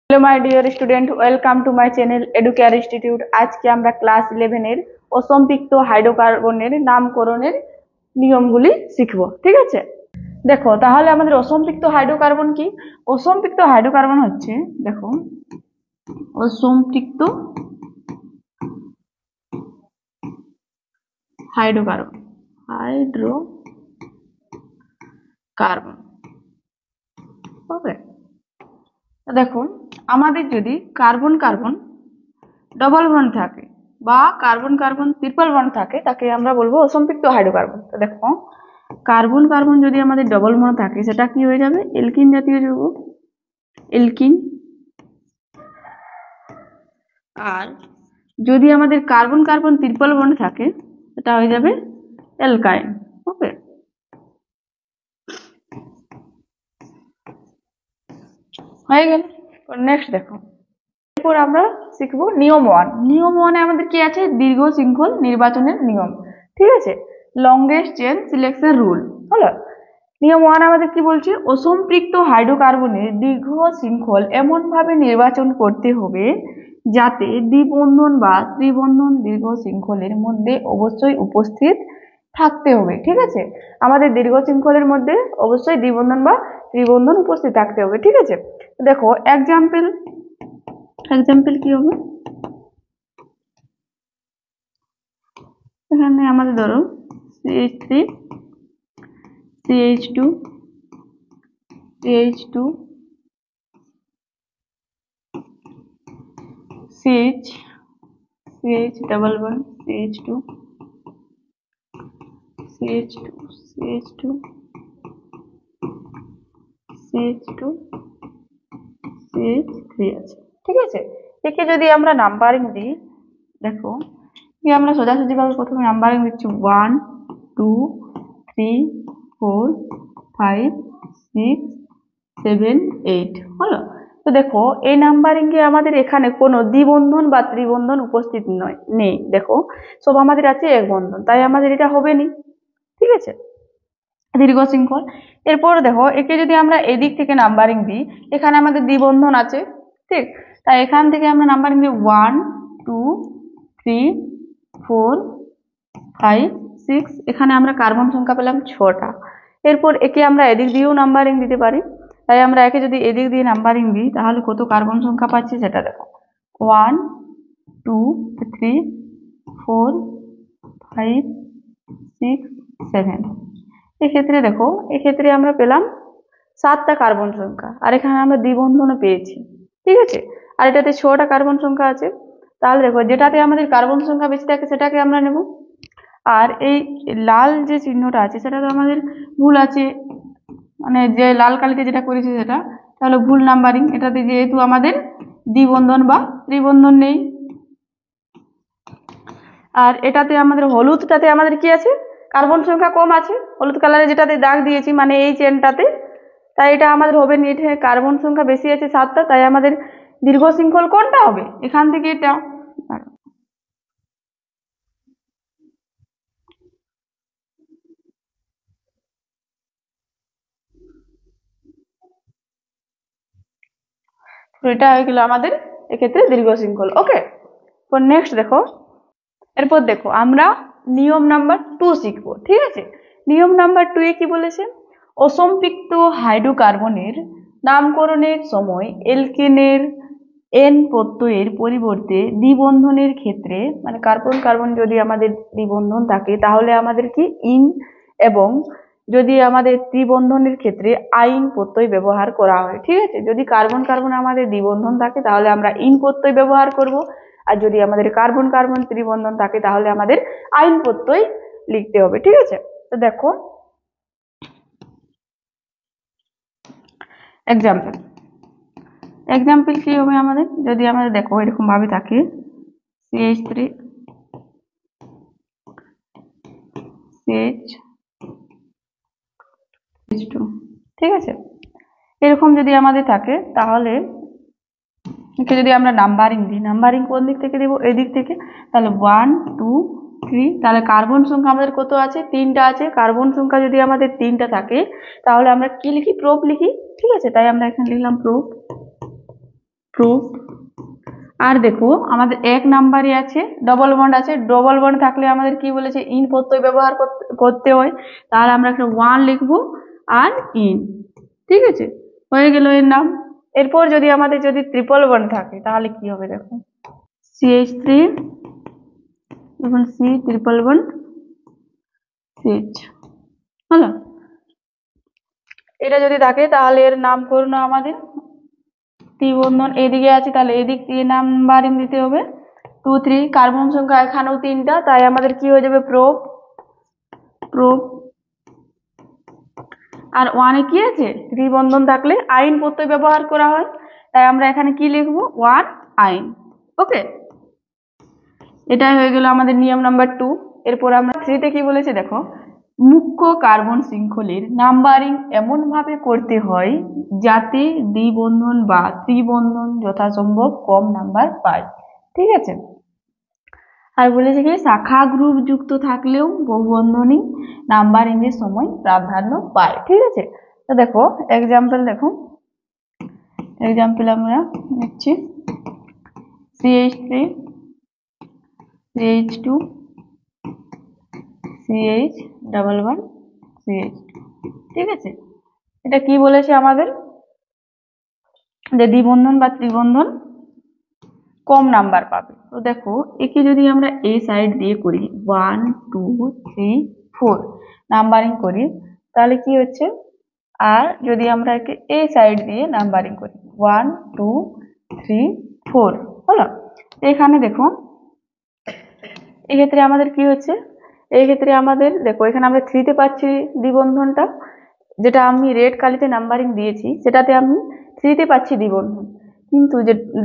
Hello my dear student, welcome to my channel educare institute. আজকে আমরা class 11 এর অসম্পৃক্ত হাইড্রোকার্বনের নামকরণের নিয়মগুলি শিখব। ঠিক আছে, দেখো তাহলে আমাদের অসম্পৃক্ত হাইড্রোকার্বন কি? অসম্পৃক্ত হাইড্রোকার্বন হচ্ছে, দেখো, অসম্পৃক্ত হাইড্রোকার্বন ওকে। দেখো, আমাদের যদি কার্বন কার্বন ডবল বন্ড থাকে বা কার্বন কার্বন ট্রিপল বন্ড থাকে, তাকে আমরা বলবো অসম্পৃক্ত হাইড্রোকার্বন। তো দেখো, কার্বন কার্বন যদি আমাদের ডবল বন্ড থাকে, সেটা কি হয়ে যাবে? এলকিন জাতীয় যৌগ, এলকিন। আর যদি আমাদের কার্বন কার্বন ট্রিপল বন্ড থাকে, সেটা হয়ে যাবে অ্যালকাইন। ওকে, হয়ে গেল। নেক্সট দেখো, এরপর আমরা শিখবো নিয়ম 1। নিয়ম 1 এ আমাদের কি আছে? দীর্ঘ শৃঙ্খল নির্বাচনের নিয়ম। ঠিক আছে, লংগেস্ট চেন সিলেকশন রুল হলো। নিয়ম 1 আমাদের কি বলছে? অসম্পৃক্ত হাইড্রোকার্বনের দীর্ঘ শৃঙ্খল এমন ভাবে নির্বাচন করতে হবে যাতে দ্বিবন্ধন বা ত্রিবন্ধন দীর্ঘ শৃঙ্খলের মধ্যে অবশ্যই উপস্থিত থাকতে হবে। ঠিক আছে, আমাদের দীর্ঘ শৃঙ্খলের মধ্যে অবশ্যই দ্বিবন্ধন বা ত্রিবন্ধন উপস্থিত থাকতে হবে। ঠিক আছে, দেখো এক্সাম্পল কি হবে? এখানে আমাদের ধরো CH3 CH2 CH2 CH CH double bond CH2 CH2 CH2 CH2 CH3 আছে। ঠিক আছে, একে যদি আমরা নাম্বারিং দিই, দেখো কি আমরা সোজাসুজি ভাবে প্রথমে নাম্বারিং দিচ্ছি 1 2 3 4 5 6 7 8 হলো। তো দেখো এই নাম্বারিং এ আমাদের এখানে কোনো দ্বিবন্ধন বা ত্রিবন্ধন উপস্থিত নেই। দেখো সব আমাদের আছে এক বন্ধন, তাই আমাদের এটা হবে না। ঠিক আছে, দীর্ঘ শৃঙ্খল। এরপর দেখো একে যদি আমরা এদিক থেকে নাম্বারিং দিই, এখানে আমাদের দ্বিবন্ধন আছে, ঠিক, তাই এখান থেকে আমরা নাম্বারিং দিই 1 2 3 4 5 6। এখানে আমরা কার্বন সংখ্যা পেলাম 6টা। এরপর একে আমরা এদিক দিয়েও নাম্বারিং দিতে পারি, তাই আমরা একে যদি এদিক দিয়ে নাম্বারিং দিই, তাহলে কত কার্বন সংখ্যা পাচ্ছি সেটা দেখো, 1 2 3 4 5 6 7। এক্ষেত্রে দেখো, এক্ষেত্রে আমরা পেলাম 7টা কার্বন সংখ্যা, আর এখানে আমরা দ্বিবন্ধনও পেয়েছি। ঠিক আছে, আর এটাতে 6টা কার্বন সংখ্যা আছে। তাহলে দেখো যেটাতে আমাদের কার্বন সংখ্যা বেশি থাকে সেটাকে আমরা নেব। আর এই লাল যে চিহ্নটা আছে সেটা তো আমাদের ভুল আছে, মানে যে লাল কালিতে যেটা করেছি সেটা, তাহলে ভুল নাম্বারিং। এটাতে যেহেতু আমাদের দ্বিবন্ধন বা ত্রিবন্ধন নেই। আর এটাতে আমাদের হলুদটাতে আমাদের কি আছে? কার্বন সংখ্যা কম আছে, হলুদ কালারে যেটাতে দাগ দিয়েছি, মানে এই চেনটাতে, তাই এটা আমাদের হবে না। এটা কার্বন সংখ্যা বেশি আছে 7টা, তাই আমাদের দীর্ঘ শৃঙ্খল কোনটা হবে? এখান থেকে এটা। এটা হয়ে গেল আমাদের এক্ষেত্রে দীর্ঘ শৃঙ্খল। ওকে, তো নেক্সট দেখো, এরপর দেখো আমরা নিয়ম নাম্বার 2 শিখবো। ঠিক আছে, নিয়ম নাম্বার 2 এ কি বলেছে? অসম্পৃক্ত হাইড্রোকার্বনের নামকরণের সময় এলকেনের এন প্রত্যয়ের পরিবর্তে দ্বিবন্ধনের ক্ষেত্রে, মানে কার্বন কার্বন যদি আমাদের দ্বিবন্ধন থাকে তাহলে আমাদের কি ইন, এবং যদি আমাদের ত্রিবন্ধনের ক্ষেত্রে আইন প্রত্যয় ব্যবহার করা হয়। ঠিক আছে, যদি কার্বন কার্বন আমাদের দ্বিবন্ধন থাকে তাহলে আমরা ইন প্রত্যয় ব্যবহার করব, আর যদি আমাদের কার্বন কার্বন ত্রিবন্ধন থাকে তাহলে আমাদের আইন প্রত্যয় লিখতে হবে। ঠিক আছে, তো দেখো এক্সাম্পল কি হবে আমাদের? যদি আমাদের দেখো এরকম ভাবে থাকে CH3 CH2, ঠিক আছে, এরকম যদি আমাদের থাকে তাহলে একে যদি আমরা নাম্বারিং দিই, নাম্বারিং কোন দিক থেকে দিব? এই দিক থেকে। তাহলে 1 2 3, তাহলে কার্বন সংখ্যা আমাদের কত আছে? 3টা আছে। কার্বন সংখ্যা যদি আমাদের 3টা থাকে তাহলে আমরা কি লিখি? প্রোব লিখি। ঠিক আছে, তাই আমরা এখানে লিখলাম প্রোব। প্রুফ। আর দেখো আমাদের 1 নাম্বারে আছে ডবল বন্ড আছে, ডবল বন্ড থাকলে আমাদের কি বলেছে ইন প্রত্যয় ব্যবহার করতে হয়, তাহলে আমরা একটা 1 লিখবো আর ইন। ঠিক আছে, হয়ে গেল এর নাম। এরপর যদি আমাদের যদি ট্রিপল বন্ড থাকে তাহলে কি হবে দেখো, CH3 এখন C ট্রিপল বন্ড CH, হলো। এটা যদি থাকে তাহলে এর নামকরণ আমাদের ত্রিবন্ধন, এদিকে আছে তাহলে এদিক দিয়ে নাম্বারিং দিতে হবে 2 3। কার্বন সংখ্যা এখানেও 3টা, তাই আমাদের কি হয়ে যাবে প্রোপ প্রোপ। আর 1 এ কি আছে ত্রিবন্ধন থাকলে আইন প্রত্যয় ব্যবহার করা হয়, তাই আমরা এখানে কি লিখবো 1 আইন। ওকে, এটাই হয়ে গেল আমাদের নিয়ম নাম্বার 2। এরপর আমরা 3 তে কি বলেছে দেখো, মুখ্য কার্বন শৃঙ্খলের নাম্বারিং এমন ভাবে করতে হয় যাতে দ্বিবন্ধন বা ত্রিবন্ধন যথাসম্ভব কম নাম্বার পায়। ঠিক আছে, আর বলেছে কি শাখা গ্রুপ যুক্ত থাকলেও বহুবন্ধনী নাম্বারিং এর সময় প্রাধান্য পায়। ঠিক আছে, তো দেখো এক্সাম্পল, দেখো এক্সাম্পল আমরা নিচ্ছি CH3 CH2 CH double one CH। ঠিক আছে, এটা কি বলেছে আমাদের যে দ্বিবন্ধন বা ত্রিবন্ধন কম নাম্বার পাবে। তো দেখো একে যদি আমরা এই সাইড দিয়ে করি 1 2 3 4 নাম্বারিং করি তাহলে কি হচ্ছে, আর যদি আমরা একে এই সাইড দিয়ে নাম্বারিং করি 1 2 3 4, হলো। এখানে দেখো এই ক্ষেত্রে আমাদের কি হচ্ছে, এই ক্ষেত্রে আমাদের দেখো এখানে আমরা 3 তে পাচ্ছি দ্বিবন্ধনটা, যেটা আমি রেড কালিতে নাম্বারিং দিয়েছি সেটাতে আমি 3 তে পাচ্ছি দ্বিবন্ধন, কিন্তু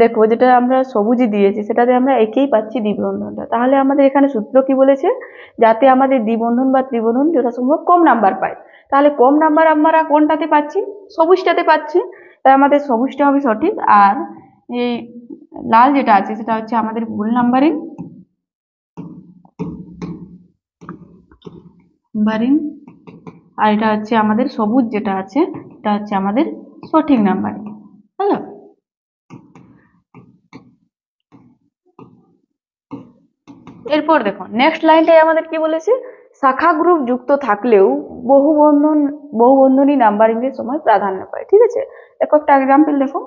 দেখো যেটা আমরা সবুজে দিয়েছি সেটাতে আমরা একেই পাচ্ছি দ্বিবন্ধনটা। তাহলে আমাদের এখানে সূত্র কি বলেছে, যাতে আমাদের দ্বিবন্ধন বা ত্রিবন্ধন যথাসম্ভব কম নাম্বার পায়। তাহলে কম নাম্বার আমরা কোনটাতে পাচ্ছি, সবুজটাতে পাচ্ছি, তাই আমাদের সবুজটা হবে সঠিক। আর এই লাল যেটা আছে সেটা হচ্ছে আমাদের ভুল নাম্বারিং আর এটা হচ্ছে আমাদের সবুজ যেটা আছে এটা হচ্ছে আমাদের সঠিক নাম্বারিং, হলো। এরপর দেখো নেক্সট লাইনটাই আমাদের কি বলেছে, শাখা গ্রুপ যুক্ত থাকলেও বহুবন্ধনী নাম্বারিং এর সময় প্রাধান্য পায়। ঠিক আছে, দেখো একটা এক্সাম্পল দেখো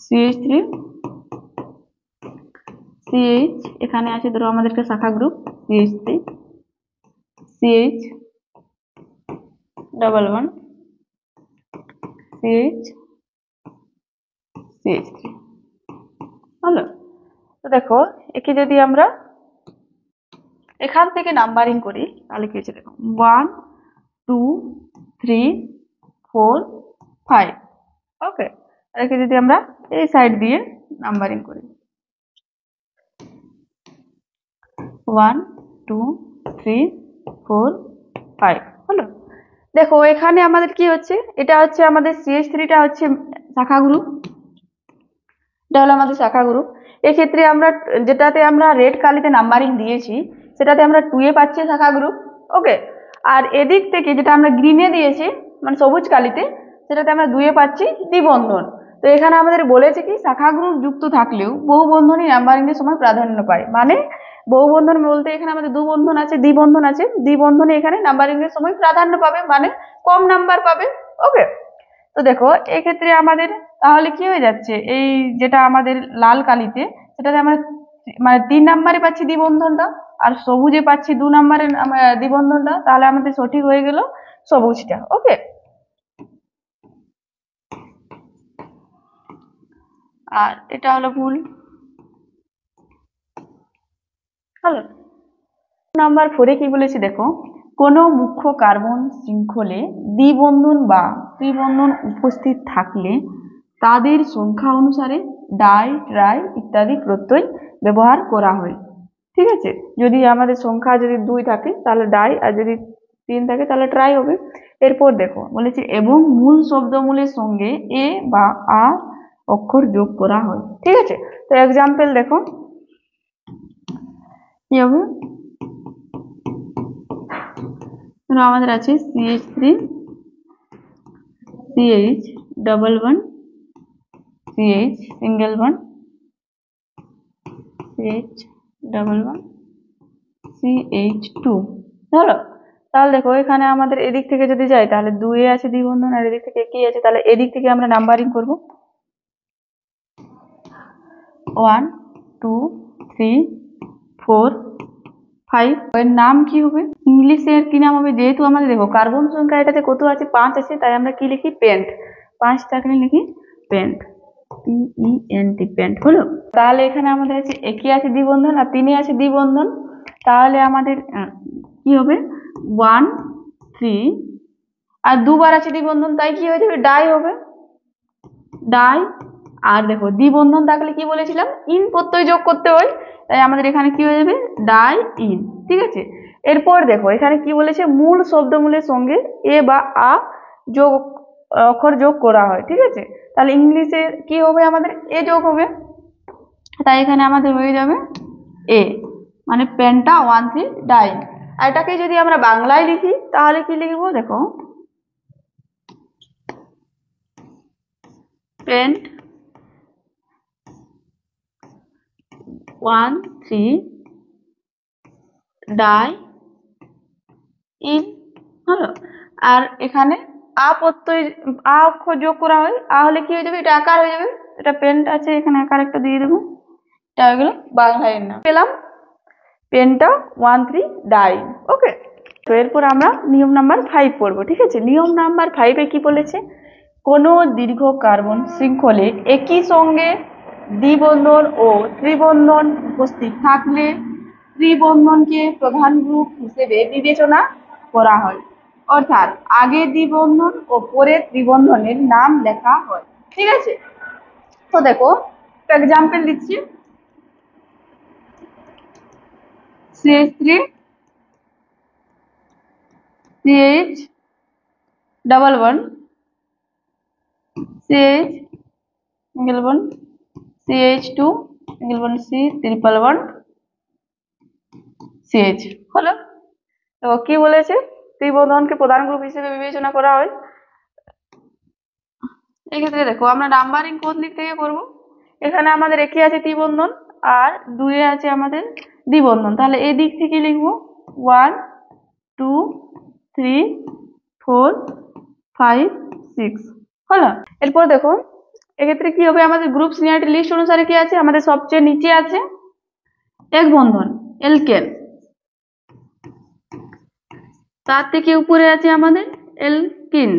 CH3 CH, এখানে আছে ধরো আমাদের একটা শাখা group CH3 CH double one CH CH3, হলো। তো দেখো একে যদি আমরা এখান থেকে নাম্বারিং করি তাহলে কি হচ্ছে দেখো 1 2 3 4 5। ওকে, একে যদি আমরা এই সাইড দিয়ে নাম্বারিং করি 1 2 3 4 5, হলো। দেখো এখানে আমাদের কি হচ্ছে, এটা হচ্ছে আমাদের CH3টা হচ্ছে শাখা গ্রুপ, এটা হলো আমাদের শাখা গ্রুপ। এক্ষেত্রে আমরা যেটাতে আমরা রেড কালিতে নাম্বারিং দিয়েছি সেটাতে আমরা 2 এ পাচ্ছি শাখা গ্রুপ। ওকে, আর এদিক থেকে যেটা আমরা গ্রিনে দিয়েছি মানে সবুজ কালিতে সেটাতে আমরা 2 এ পাচ্ছি দ্বিবন্ধন। তো এখানে আমাদের বলেছে কি শাখা গ্রুপ যুক্ত থাকলেও বহুবন্ধনী নাম্বারিং এর সময় প্রাধান্য পায়, মানে বহুবন্ধন বলতে এখানে আমাদের দ্বিবন্ধন আছে দ্বিবন্ধনে এখানে নাম্বারিং এর সময় প্রাধান্য পাবে, মানে কম নাম্বার পাবে। ওকে, তো দেখো এক্ষেত্রে আমাদের তাহলে কি হয়ে যাচ্ছে, এই যেটা আমাদের লাল কালিতে সেটাতে আমরা মানে 3 নাম্বারে পাচ্ছি দ্বিবন্ধনটা, আর সবুজে পাচ্ছি 2 নাম্বারের দ্বিবন্ধনটা, তাহলে আমাদের সঠিক হয়ে গেল সবুজটা। ওকে, আর এটা হলো ভুল, হলো। নাম্বার 4 এ কি বলেছি দেখো, কোন মুখ্য কার্বন শৃঙ্খলে দ্বিবন্ধন বা ত্রিবন্ধন উপস্থিত থাকলে তাদের সংখ্যা অনুসারে ডাই ট্রাই ইত্যাদি প্রত্যয় ব্যবহার করা হয়। ঠিক আছে, যদি আমাদের সংখ্যা যদি 2 থাকে তাহলে ডাই, আর যদি 3 থাকে তাহলে ট্রাই হবে। এরপর দেখো বলেছে এবং মূল শব্দমূলের সঙ্গে এ বা আ অক্ষর যোগ করা হয়। ঠিক আছে, তো এক্সাম্পল দেখো কি হবে, আমাদের আছে CH3 CH double one CH single bond CH double bond CH2 হলো। তাহলে দেখো এখানে আমাদের এদিক থেকে যদি যাই তাহলে 2 এ আছে দ্বিবন্ধন আর এদিক থেকে কি আছে, তাহলে এদিক থেকে আমরা নাম্বারিং করব 1 2 3 4 5। এর নাম কি হবে, ইংলিশের কি নাম হবে, যেহেতু আমাদের দেখো কার্বন সংখ্যা এটাতে কত আছে 5 আছে, তাই আমরা কি লিখি পেন্ট, 5 থাকলে লিখি পেন্ট PENT পেন্ট হলো। তাহলে এখানে আমাদের আছে একই আছে দ্বিবন্ধন আর 3 আছে দ্বিবন্ধন, তাহলে আমাদের কি হবে 1 3 আর দুবার আছে দ্বিবন্ধন, তাই কি হয়ে যাবে ডাই হবে, ডাই। আর দেখো দ্বিবন্ধন থাকলে কি বলেছিলাম ইন প্রত্যয় যোগ করতে হয়, তাই আমাদের এখানে কি হয়ে যাবে ডাই ইন, ঠিক আছে। এরপর দেখো এখানে কি বলেছে মূল শব্দমূলের সঙ্গে এ বা আ যোগ অক্ষর যোগ করা হয়, ঠিক আছে। তাহলে ইংলিশে কি হবে আমাদের এ যোগ হবে, তাই এখানে আমাদের হয়ে যাবে এ, মানে পেন্টা 1 3 ডাই। আর এটাকে যদি আমরা বাংলায় লিখি তাহলে কি লিখবো, দেখো পেন্ট 1 3 ডাই ইন হলো। আর এখানে আ প্রত্যয় আ অক্ষর যোগ করা হয়, আ হলে কি হয়ে যাবে এটা আকার হয়ে যাবে, এটা পেন্ট আছে এখানে আকার একটা দিয়ে দেবো, এটা হয়ে গেল বাংলায় নাম পেলাম পেন্টা 1 3 ডাই। ওকে, তো এরপর আমরা নিয়ম নাম্বার 5 পড়বো, ঠিক আছে। নিয়ম নাম্বার 5 এ কি বলেছে, কোন দীর্ঘ কার্বন শৃঙ্খলে একই সঙ্গে দ্বিবন্ধন ও ত্রিবন্ধন উপস্থিত থাকলে ত্রিবন্ধনকে প্রধান গ্রুপ হিসেবে বিবেচনা করা হয়, অর্থাৎ আগে দ্বিবন্ধন ও পরে ত্রিবন্ধনের নাম লেখা হয়, ঠিক আছে। তো দেখো একটা এক্সাম্পল দিচ্ছি, CH3 CH double bond CH single bond CH2 single bond C triple bond CH হলো। তো কি বলেছে ত্রিবন্ধনকে প্রধান গ্রুপ হিসেবে বিবেচনা করা হয়। এই ক্ষেত্রে দেখো আমরা নাম্বারিং কোন দিক থেকে করব, এখানে আমাদের একই আছে ত্রিবন্ধন আর 2 এ আছে আমাদের দ্বিবন্ধন, তাহলে এই দিক থেকে লিখবো 1 2 3 4 5 6 হলো। এরপর দেখো এক্ষেত্রে কি হবে, আমাদের গ্রুপ সিনিয়রিটি লিস্ট অনুসারে কি আছে, আমাদের সবচেয়ে নিচে আছে এক বন্ধন এলকেন, তার থেকে উপরে আছে আমাদের এলকিন,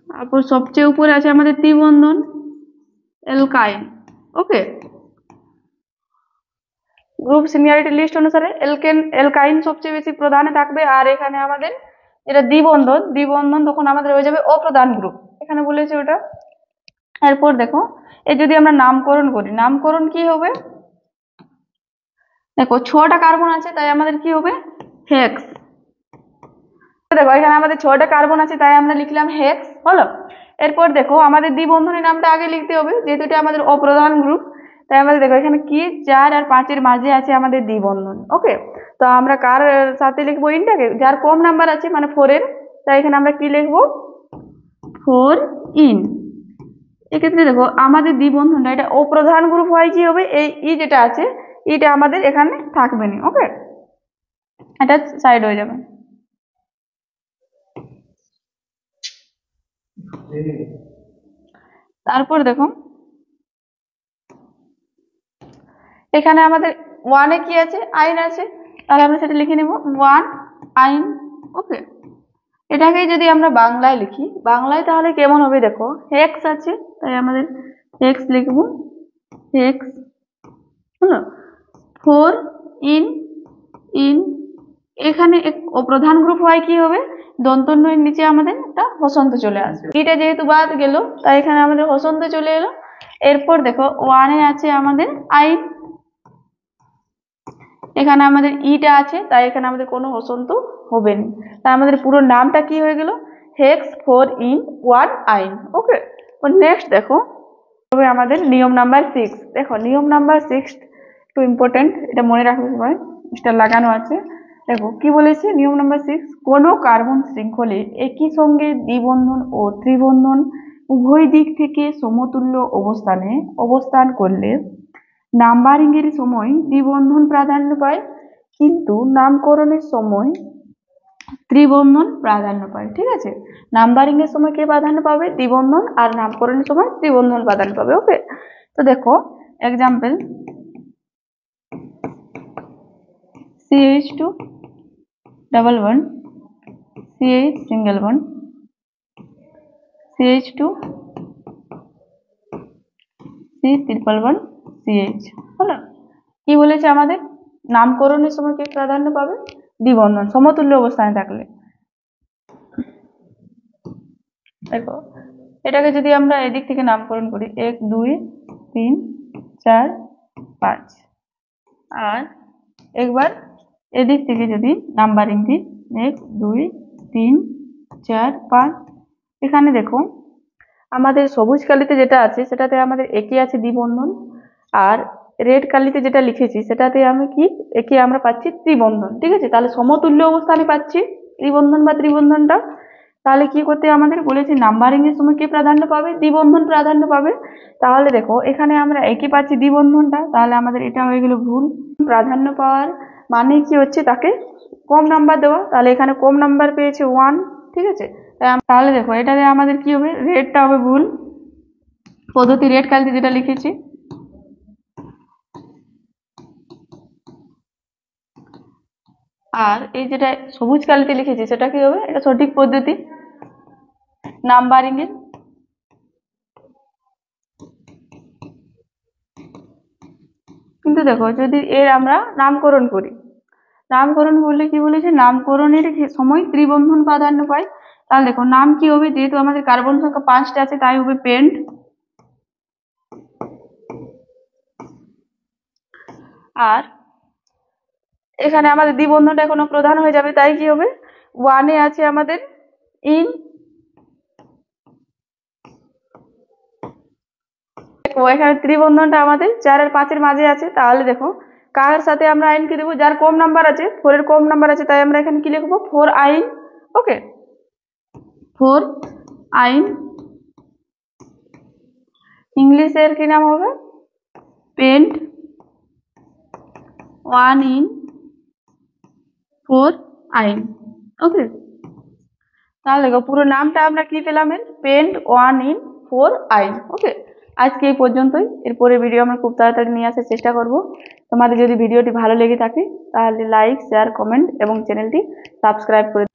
তারপর সবচেয়ে উপরে আছে আমাদের ত্রিবন্ধন এলকাইন। ওকে, গ্রুপ সিনিয়রিটি লিস্ট অনুসারে এলকাইন সবচেয়ে বেশি প্রধানে থাকবে, আর এখানে আমাদের যেটা দ্বিবন্ধন তখন আমাদের হয়ে যাবে অপ্রধান গ্রুপ, এখানে বলেছে ওটা। এরপর দেখো এই যদি আমরা নামকরণ করি, নামকরণ কি হবে, দেখো 6টা কার্বন আছে তাই আমাদের কি হবে হেক্স, দেখো এখানে আমাদের 6টা কার্বন আছে তাই আমরা লিখলাম হেক্স হলো। এরপর দেখো আমাদের দ্বিবন্ধনের নামটা আগে লিখতে হবে, যেহেতু এটা আমাদের অপ্রধান গ্রুপ, তাই আমাদের দেখো এখানে কি 4 আর 5 এর মাঝে আছে আমাদের দ্বিবন্ধন। ওকে, তো আমরা কার সাথে লিখবো ইনটাকে, যার কম নাম্বার আছে মানে 4 এর, তাই এখানে আমরা কি লিখবো 4 ইন। এক্ষেত্রে দেখো আমাদের দ্বিবন্ধনটা এটা অপ্রধান গ্রুপ হয় কি হবে, এই ই যেটা আছে এটা আমাদের এখানে থাকবে না। ওকে, এটা সাইড হয়ে যাবে। তারপর দেখো এখানে আমাদের 1 এ কি আছে আইন আছে, তাহলে আমরা সেটা লিখে নেব 1 আইন। ওকে, এটাকে যদি আমরা বাংলায় লিখি, বাংলায় তাহলে কেমন হবে, দেখো হেক্স আছে তাই আমাদের হেক্স লিখবো, হেক্স হলো 4 ইন ইন। এখানে প্রধান গ্রুপ হয় কি হবে, দন্তন্বয়ের নিচে আমাদের একটা হসন্ত চলে আসবে, এটা যেহেতু বাদ গেল তাই এখানে আমাদের হসন্ত চলে এলো। এরপর দেখো 1 এ আছে আমাদের আইন, এখানে আমাদের ইটা আছে তাই এখানে আমাদের কোনো হসন্ত হবে না, তাই আমাদের পুরো নামটা কি হয়ে গেল হেক্স 4 ইন 1 আইন। ওকে, নেক্সট দেখো তবে আমাদের নিয়ম নাম্বার 6, দেখো নিয়ম নাম্বার 6 একটু ইম্পর্টেন্ট, এটা মনে রাখবে সবাই, এটা লাগানো আছে দেখো কি বলেছে নিয়ম নাম্বার 6, কোনো কার্বন শৃঙ্খলে একই সঙ্গে দ্বিবন্ধন ও ত্রিবন্ধন উভয় দিক থেকে সমতুল্য অবস্থানে অবস্থান করলে নাম্বারিং এর সময় দ্বিবন্ধন প্রাধান্য পায়, কিন্তু নামকরণের সময় ত্রিবন্ধন প্রাধান্য পায়। ঠিক আছে, নাম্বারিং এর সময় কে প্রাধান্য পাবে? দ্বিবন্ধন, আর নামকরণের সময় ত্রিবন্ধন প্রাধান্য পাবে। ওকে, তো দেখো example CH2 double bond, CH single bond, CH2 C triple bond, CH। হলো, কি বলেছে আমাদের? নামকরণের সময় কে প্রাধান্য পাবে? দ্বিবন্ধন, সমতুল্য অবস্থানে থাকলে। দেখো এটাকে যদি আমরা এদিক থেকে নামকরণ করি 1 2 3 4 5, আর একবার এদিক থেকে যদি নাম্বারিং দিই 1 2 3 4 5, এখানে দেখো আমাদের সবুজ কালিতে যেটা আছে সেটাতে আমাদের একই আছে দ্বিবন্ধন, আর রেড কালিতে যেটা লিখেছি সেটাতে আমি কি একই আমরা পাচ্ছি ত্রিবন্ধন। ঠিক আছে, তাহলে সমতুল্য অবস্থানে পাচ্ছি ত্রিবন্ধন বা ত্রিবন্ধনটা। তাহলে কি করতে আমাদের বলেছি নাম্বারিং এর সময় কি প্রাধান্য পাবে? দ্বিবন্ধন প্রাধান্য পাবে। তাহলে দেখো এখানে আমরা একই পাচ্ছি দ্বিবন্ধনটা, তাহলে আমাদের এটা হয়ে গেল ভুল। প্রাধান্য পাওয়ার মানে কি হচ্ছে তাকে কম নাম্বার দেওয়া, তাহলে এখানে কম নাম্বার পেয়েছে 1। ঠিক আছে, তাহলে দেখো এটাতে আমাদের কি হবে? রেডটা হবে ভুল পদ্ধতি, রেড কালিতে যেটা লিখেছি। আর এই যেটা সবুজ কালিতে লিখেছি সেটা কি হবে? এটা সঠিক পদ্ধতি নাম্বারিং এর। কিন্তু দেখো যদি এর আমরা নামকরণ করি, নামকরণ বললে কি বলেছে? নামকরণের সময় ত্রিবন্ধন প্রাধান্য পায়। তাহলে দেখো নাম কি হবে? যেহেতু আমাদের কার্বন সংখ্যা 5টা আছে তাই হবে পেন্ট। আর এখানে আমাদের দ্বিবন্ধনটা এখনো প্রধান হয়ে যাবে, তাই কি হবে? 1 এ আছে আমাদের ইন। দেখো এখানে ত্রিবন্ধনটা আমাদের 4 আর 5 এর মাঝে আছে, তাহলে দেখো কার সাথে আমরা আইন কি দেবো? যার কম নাম্বার আছে, 4 এর কম নাম্বার আছে, তাই আমরা এখানে কি লিখবো? 4 আইন। ওকে, 4 আইন। ইংলিশের কি নাম হবে? পেন্ট 1 ইন 4 আইন। ওকে, তাহলে দেখো পুরো নামটা আমরা কি পেলাম? এর পেন্ট 1 ইন 4 আইন। ওকে, আজকে এই পর্যন্তই। এরপরে ভিডিও আমরা খুব তাড়াতাড়ি নিয়ে আসার চেষ্টা করব। তোমাদের যদি ভিডিওটি ভালো লেগে থাকে তাহলে লাইক শেয়ার কমেন্ট এবং চ্যানেলটি সাবস্ক্রাইব করে